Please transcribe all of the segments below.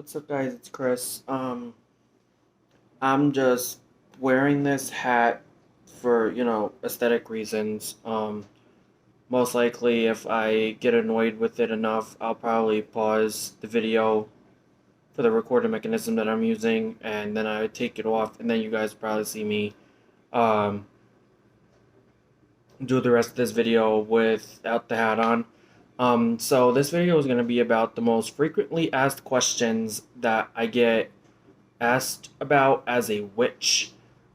What's up, guys? It's Chris. I'm just wearing this hat for, aesthetic reasons. Most likely, if I get annoyed with it enough, I'll probably pause the video for the recording mechanism that I'm using, and then I take it off, and then you guys probably see me um, do the rest of this video without the hat on. So this video is going to be about the most frequently asked questions that I get asked about as a witch.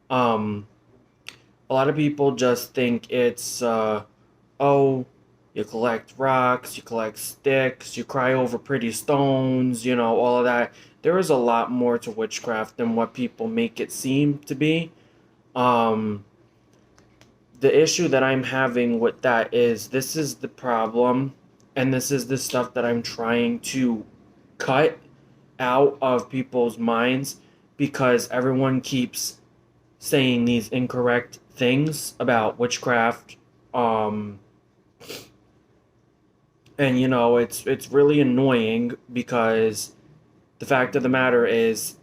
Um, a lot of people just think it's, oh, you collect rocks, you collect sticks, you cry over pretty stones, all of that. There is a lot more to witchcraft than what people make it seem to be. Um, the issue that I'm having with that is this is the problem, and this is the stuff that I'm trying to cut out of people's minds because everyone keeps saying these incorrect things about witchcraft. And it's really annoying because the fact of the matter is,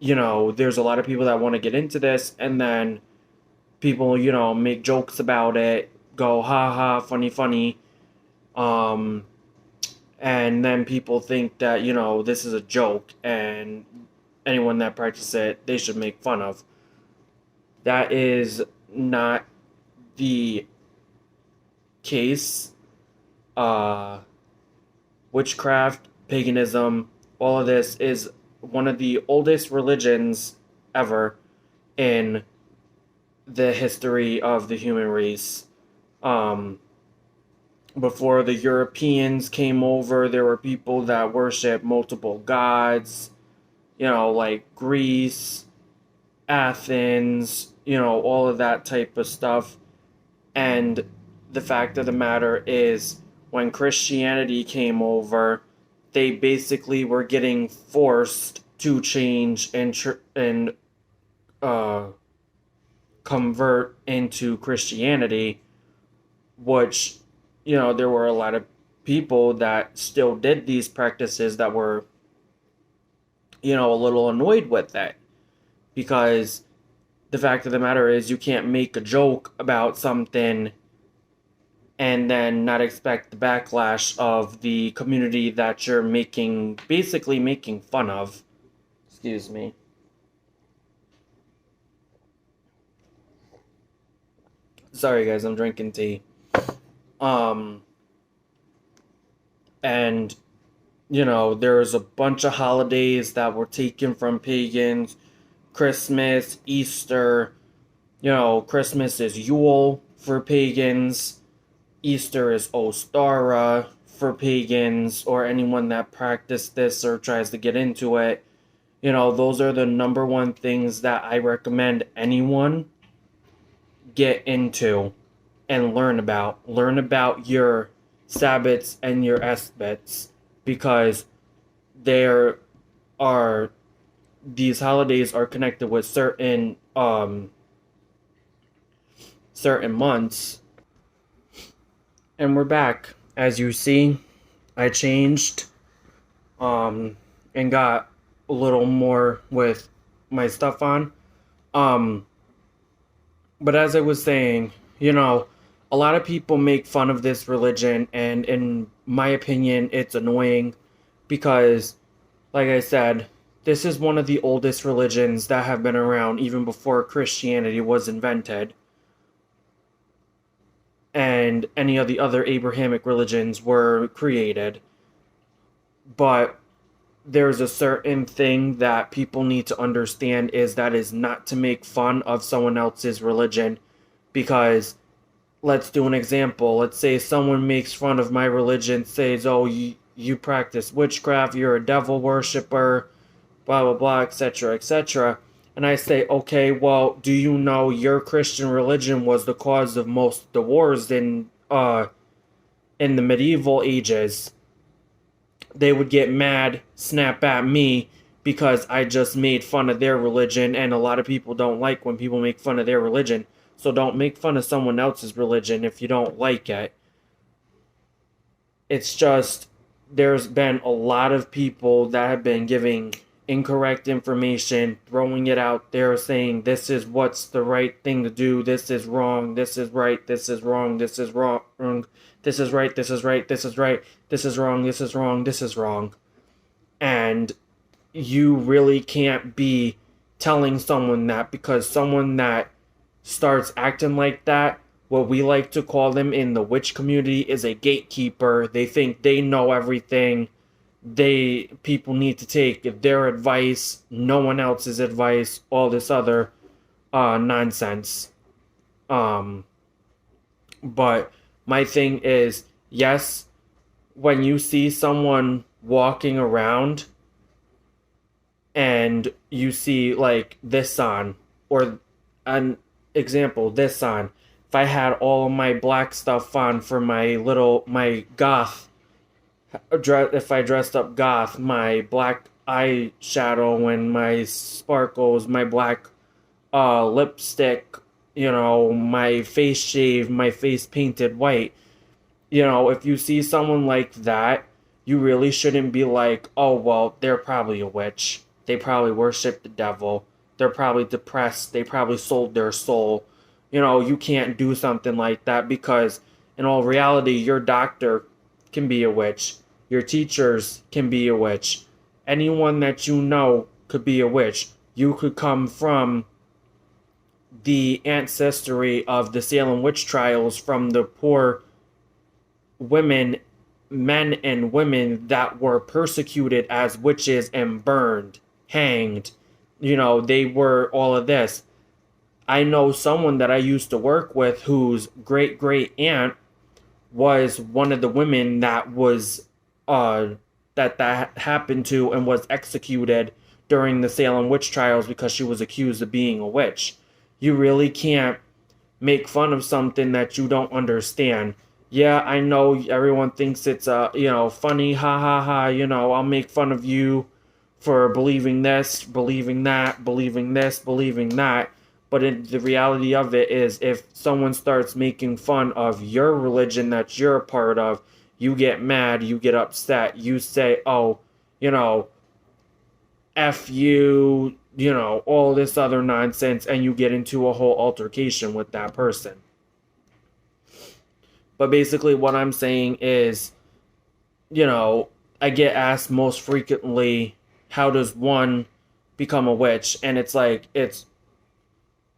there's a lot of people that want to get into this, and then people, make jokes about it, go ha ha, funny funny. Um and then people think that, this is a joke, and anyone that practices it, they should make fun of. That is not the case. Uh, Witchcraft, paganism, all of this is one of the oldest religions ever in the history of the human race. Um, Before the Europeans came over, there were people that worshiped multiple gods, like Greece, Athens, all of that type of stuff. And the fact of the matter is, when Christianity came over, they basically were getting forced to change and uh, convert into Christianity, which, there were a lot of people that still did these practices that were, a little annoyed with that because the fact of the matter is you can't make a joke about something and then not expect the backlash of the community that you're basically making fun of. Excuse me. Sorry, guys, I'm drinking tea. Um, and, there's a bunch of holidays that were taken from pagans. Christmas, Easter, Christmas is Yule for pagans. Easter is Ostara for pagans or anyone that practiced this or tries to get into it. Those are the number one things that I recommend anyone get into and learn about. Learn about your Sabbats and your Esbats because there are these holidays are connected with certain months. And we're back. As you see, I changed and got a little more with my stuff on. Um but as I was saying, a lot of people make fun of this religion, and in my opinion, it's annoying because, like I said, this is one of the oldest religions that have been around even before Christianity was invented and any of the other Abrahamic religions were created. But there's a certain thing that people need to understand is that is not to make fun of someone else's religion because let's do an example. Let's say someone makes fun of my religion, says, oh, you practice witchcraft, you're a devil worshiper, blah, blah, blah, etc., etc. And I say, okay, well, do you know your Christian religion was the cause of most of the wars in the medieval ages? They would get mad, snap at me, because I just made fun of their religion, and a lot of people don't like when people make fun of their religion. So don't make fun of someone else's religion if you don't like it. It's just there's been a lot of people that have been giving incorrect information, throwing it out there, saying this is what's the right thing to do, this is wrong, this is right, this is wrong, this is wrong, this is right, this is right, this is right, this is wrong, this is wrong, this is wrong. And you really can't be telling someone that, because someone that starts acting like that, what we like to call them in the witch community, is a gatekeeper. They think they know everything. People need to take their advice, no one else's advice, all this other nonsense. Um, but my thing is, yes, when you see someone walking around and you see like this on, or an example, this on, if I had all of my black stuff on for my goth, if I dressed up goth, my black eyeshadow and my sparkles, my black lipstick, my face shave, my face painted white, if you see someone like that, you really shouldn't be like, oh, well, they're probably a witch. They probably worship the devil. They're probably depressed. They probably sold their soul. You can't do something like that, because in all reality, your doctor can be a witch. Your teachers can be a witch. Anyone that you know could be a witch. You could come from the ancestry of the Salem witch trials, from the poor women, men and women that were persecuted as witches and burned, hanged. They were all of this. I know someone that I used to work with whose great great aunt was one of the women that was that happened to and was executed during the Salem witch trials, because she was accused of being a witch. You really can't make fun of something that you don't understand. Yeah, I know everyone thinks it's funny, ha ha ha, I'll make fun of you for believing this, believing that, believing this, believing that. But the reality of it is, if someone starts making fun of your religion that you're a part of, you get mad, you get upset, you say, oh, F you, all this other nonsense, and you get into a whole altercation with that person. But basically what I'm saying is, I get asked most frequently, how does one become a witch? And it's like, it's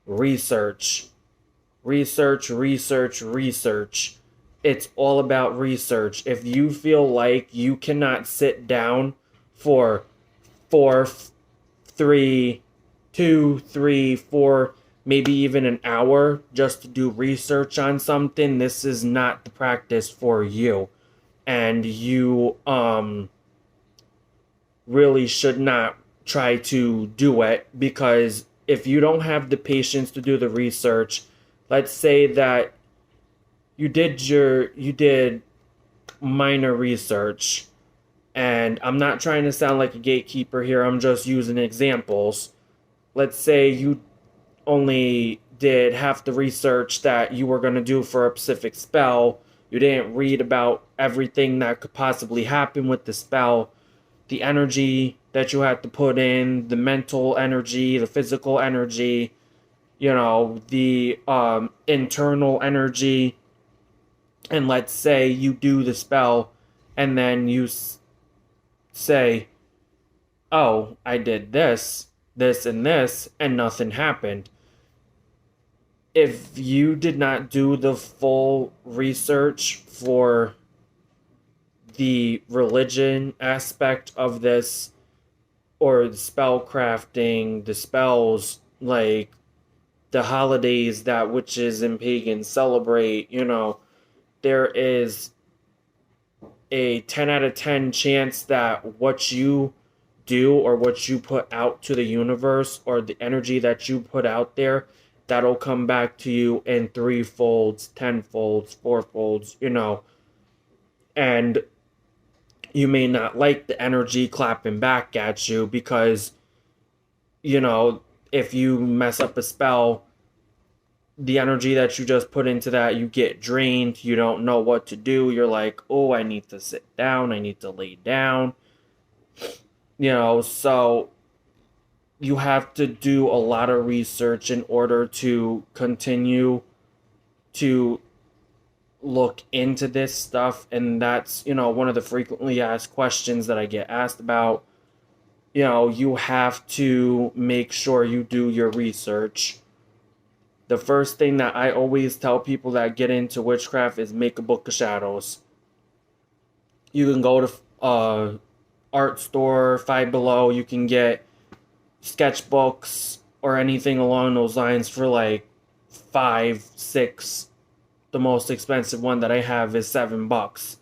research. Research, research, research. It's all about research. If you feel like you cannot sit down for 2, 3, 4, maybe even an hour just to do research on something, this is not the practice for you. And you really should not try to do it, because if you don't have the patience to do the research, let's say that you did minor research, and I'm not trying to sound like a gatekeeper here, I'm just using examples. Let's say you only did half the research that you were going to do for a specific spell. You didn't read about everything that could possibly happen with the spell, the energy that you had to put in, the mental energy, the physical energy, the internal energy. And let's say you do the spell, and then you say, oh, I did this, this, and this, and nothing happened. If you did not do the full research for the religion aspect of this, or the spell crafting, the spells, like the holidays that witches and pagans celebrate, there is a 10 out of 10 chance that what you do, or what you put out to the universe, or the energy that you put out there, that'll come back to you in 3-folds, 10-folds, 4-folds, and you may not like the energy clapping back at you, because, if you mess up a spell, the energy that you just put into that, you get drained. You don't know what to do. You're like, oh, I need to sit down. I need to lay down. So you have to do a lot of research in order to continue to look into this stuff. And that's, one of the frequently asked questions that I get asked about. You have to make sure you do your research. The first thing that I always tell people that get into witchcraft is make a book of shadows. You can go to art store, Five Below. You can get sketchbooks or anything along those lines for like 5, 6. The most expensive one that I have is $7.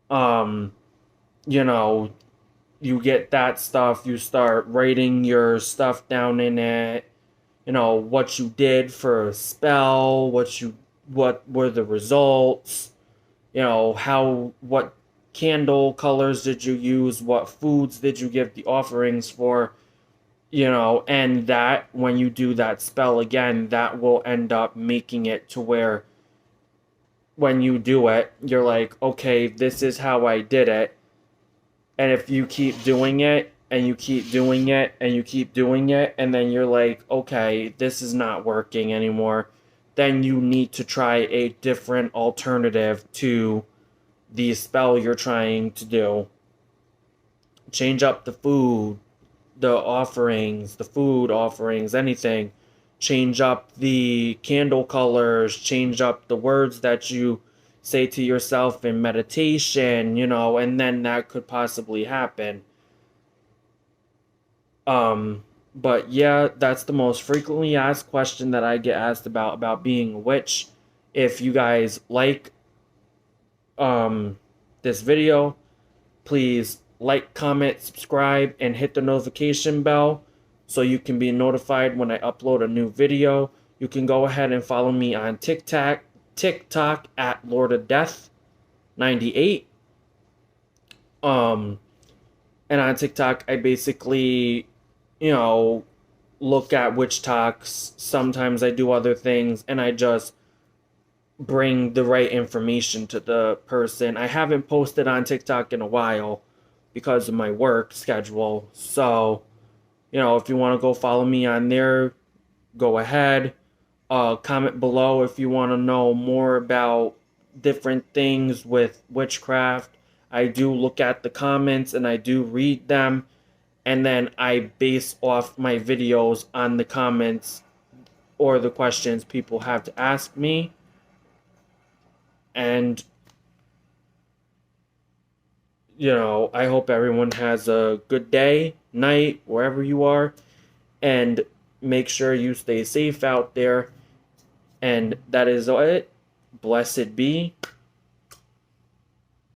Um, you know, you get that stuff. You start writing your stuff down in it. What you did for a spell, what were the results, what candle colors did you use, what foods did you give the offerings for, and that when you do that spell again, that will end up making it to where when you do it, you're like, okay, this is how I did it. And if you keep doing it, and you keep doing it, and you keep doing it, and then you're like, okay, this is not working anymore, then you need to try a different alternative to the spell you're trying to do. Change up the food, the offerings, the food offerings, anything. Change up the candle colors, change up the words that you say to yourself in meditation, and then that could possibly happen. But yeah, that's the most frequently asked question that I get asked about being a witch. If you guys like this video, please like, comment, subscribe, and hit the notification bell so you can be notified when I upload a new video. You can go ahead and follow me on TikTok at Lord of Death 98. And on TikTok, I basically, look at witch talks. Sometimes I do other things, and I just bring the right information to the person. I haven't posted on TikTok in a while because of my work schedule. So, if you want to go follow me on there, go ahead. Comment below if you want to know more about different things with witchcraft. I do look at the comments and I do read them. And then I base off my videos on the comments or the questions people have to ask me. And, I hope everyone has a good day, night, wherever you are. And make sure you stay safe out there. And that is it. Blessed be.